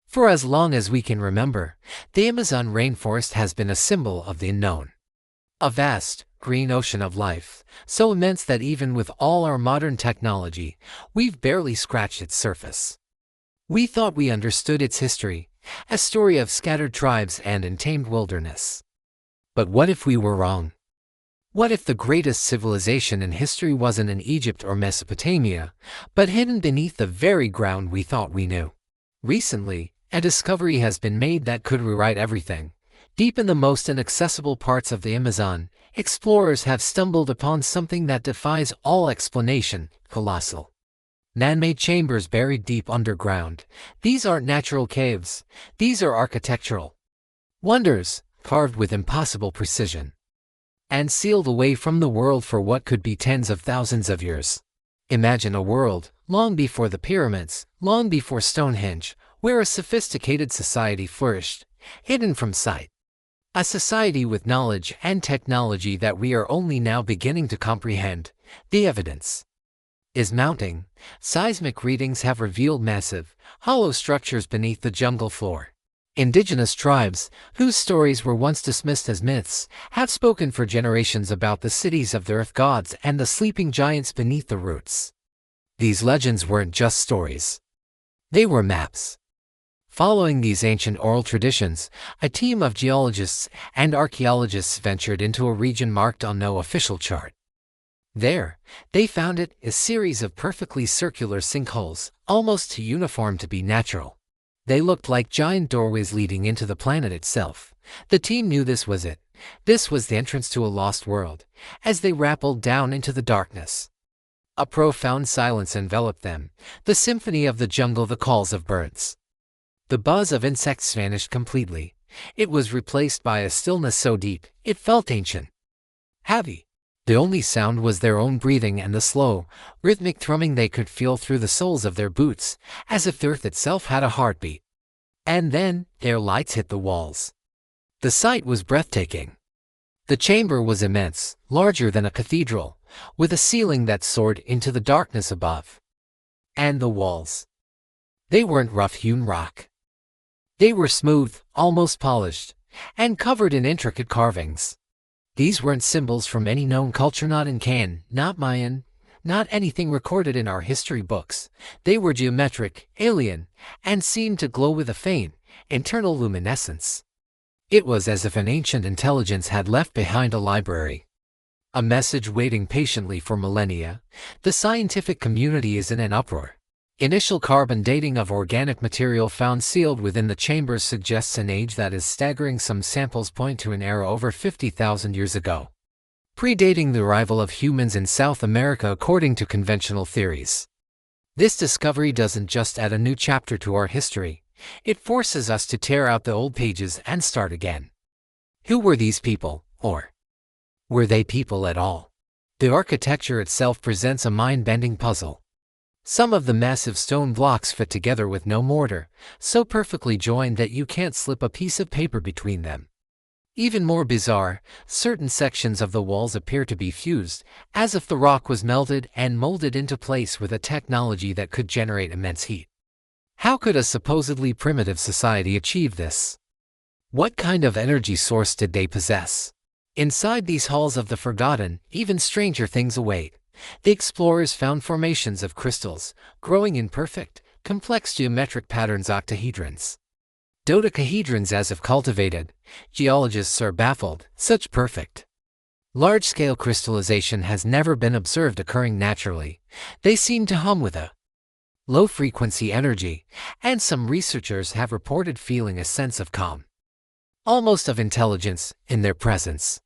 For as long as we can remember, the Amazon rainforest has been a symbol of the unknown. A vast, green ocean of life, so immense that even with all our modern technology, we've barely scratched its surface. We thought we understood its history, a story of scattered tribes and untamed wilderness. But what if we were wrong? What if the greatest civilization in history wasn't in Egypt or Mesopotamia, but hidden beneath the very ground we thought we knew? Recently, a discovery has been made that could rewrite everything. Deep in the most inaccessible parts of the Amazon, explorers have stumbled upon something that defies all explanation: colossal man-made chambers buried deep underground. These aren't natural caves, these are architectural wonders, carved with impossible precision, and sealed away from the world for what could be tens of thousands of years. Imagine a world, long before the pyramids, long before Stonehenge, where a sophisticated society flourished, hidden from sight. A society with knowledge and technology that we are only now beginning to comprehend. The evidence is mounting. Seismic readings have revealed massive, hollow structures beneath the jungle floor. Indigenous tribes, whose stories were once dismissed as myths, have spoken for generations about the cities of the earth gods and the sleeping giants beneath the roots. These legends weren't just stories. They were maps. Following these ancient oral traditions, a team of geologists and archaeologists ventured into a region marked on no official chart. There, they found it a series of perfectly circular sinkholes, almost too uniform to be natural. They looked like giant doorways leading into the planet itself. The team knew this was it. This was the entrance to a lost world. As they rappelled down into the darkness, a profound silence enveloped them, the symphony of the jungle, the calls of birds. The buzz of insects vanished completely. It was replaced by a stillness so deep, it felt ancient, heavy. The only sound was their own breathing and the slow, rhythmic thrumming they could feel through the soles of their boots, as if the earth itself had a heartbeat. And then, their lights hit the walls. The sight was breathtaking. The chamber was immense, larger than a cathedral, with a ceiling that soared into the darkness above. And the walls. They weren't rough-hewn rock. They were smooth, almost polished, and covered in intricate carvings. These weren't symbols from any known culture, not Incan, not Mayan, not anything recorded in our history books. They were geometric, alien, and seemed to glow with a faint, internal luminescence. It was as if an ancient intelligence had left behind a library, a message waiting patiently for millennia. The scientific community is in an uproar. Initial carbon dating of organic material found sealed within the chambers suggests an age that is staggering. Some samples point to an era over 50,000 years ago, predating the arrival of humans in South America according to conventional theories. This discovery doesn't just add a new chapter to our history, it forces us to tear out the old pages and start again. Who were these people, or were they people at all? The architecture itself presents a mind-bending puzzle. Some of the massive stone blocks fit together with no mortar, so perfectly joined that you can't slip a piece of paper between them. Even more bizarre, certain sections of the walls appear to be fused, as if the rock was melted and molded into place with a technology that could generate immense heat. How could a supposedly primitive society achieve this? What kind of energy source did they possess? Inside these halls of the forgotten, even stranger things await. The explorers found formations of crystals, growing in perfect, complex geometric patterns, octahedrons, dodecahedrons as if cultivated. Geologists are baffled. Such perfect, large-scale crystallization has never been observed occurring naturally. They seem to hum with a low-frequency energy, and some researchers have reported feeling a sense of calm, almost of intelligence, in their presence.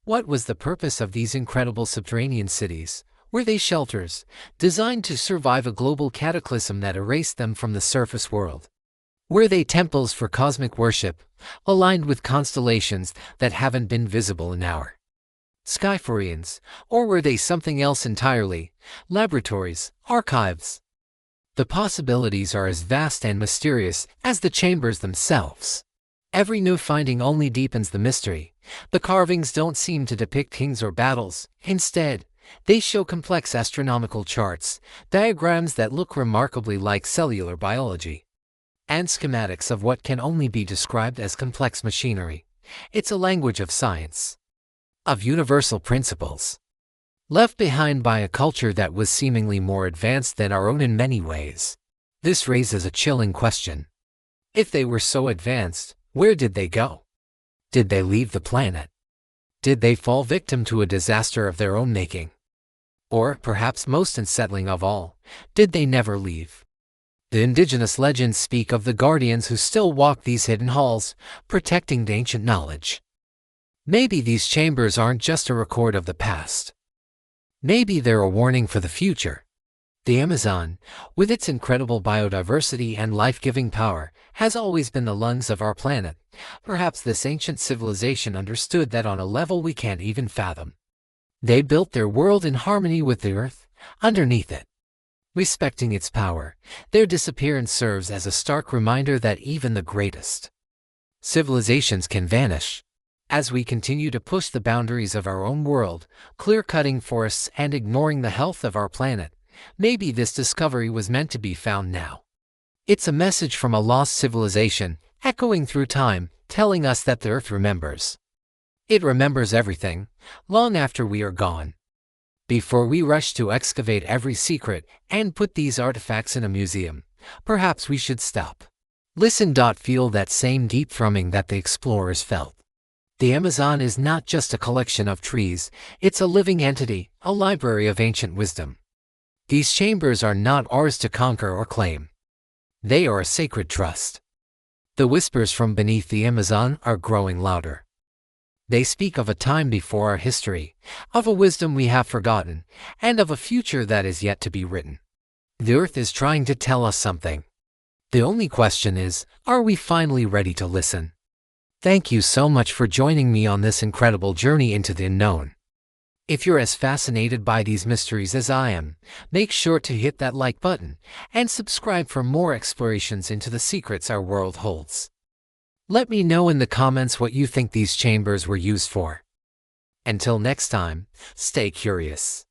What was the purpose of these incredible subterranean cities? Were they shelters, designed to survive a global cataclysm that erased them from the surface world? Were they temples for cosmic worship, aligned with constellations that haven't been visible in our sky for eons? Or were they something else entirely? Laboratories, archives. The possibilities are as vast and mysterious as the chambers themselves. Every new finding only deepens the mystery. The carvings don't seem to depict kings or battles. Instead, they show complex astronomical charts, diagrams that look remarkably like cellular biology. and schematics of what can only be described as complex machinery. It's a language of science, of universal principles, left behind by a culture that was seemingly more advanced than our own in many ways. This raises a chilling question. If they were so advanced, where did they go? Did they leave the planet? Did they fall victim to a disaster of their own making? Or, perhaps most unsettling of all, did they never leave? The indigenous legends speak of the guardians who still walk these hidden halls, protecting the ancient knowledge. Maybe these chambers aren't just a record of the past. Maybe they're a warning for the future. The Amazon, with its incredible biodiversity and life-giving power, has always been the lungs of our planet. Perhaps this ancient civilization understood that on a level we can't even fathom. They built their world in harmony with the earth, underneath it. Respecting its power, their disappearance serves as a stark reminder that even the greatest civilizations can vanish. As we continue to push the boundaries of our own world, clear-cutting forests and ignoring the health of our planet, maybe this discovery was meant to be found now. It's a message from a lost civilization, echoing through time, telling us that the Earth remembers. It remembers everything, long after we are gone. Before we rush to excavate every secret and put these artifacts in a museum, perhaps we should stop. Listen. Feel that same deep thrumming that the explorers felt. The Amazon is not just a collection of trees, it's a living entity, a library of ancient wisdom. These chambers are not ours to conquer or claim. They are a sacred trust. The whispers from beneath the Amazon are growing louder. They speak of a time before our history, of a wisdom we have forgotten, and of a future that is yet to be written. The Earth is trying to tell us something. The only question is, are we finally ready to listen? Thank you so much for joining me on this incredible journey into the unknown. If you're as fascinated by these mysteries as I am, make sure to hit that like button and subscribe for more explorations into the secrets our world holds. Let me know in the comments what you think these chambers were used for. Until next time, stay curious.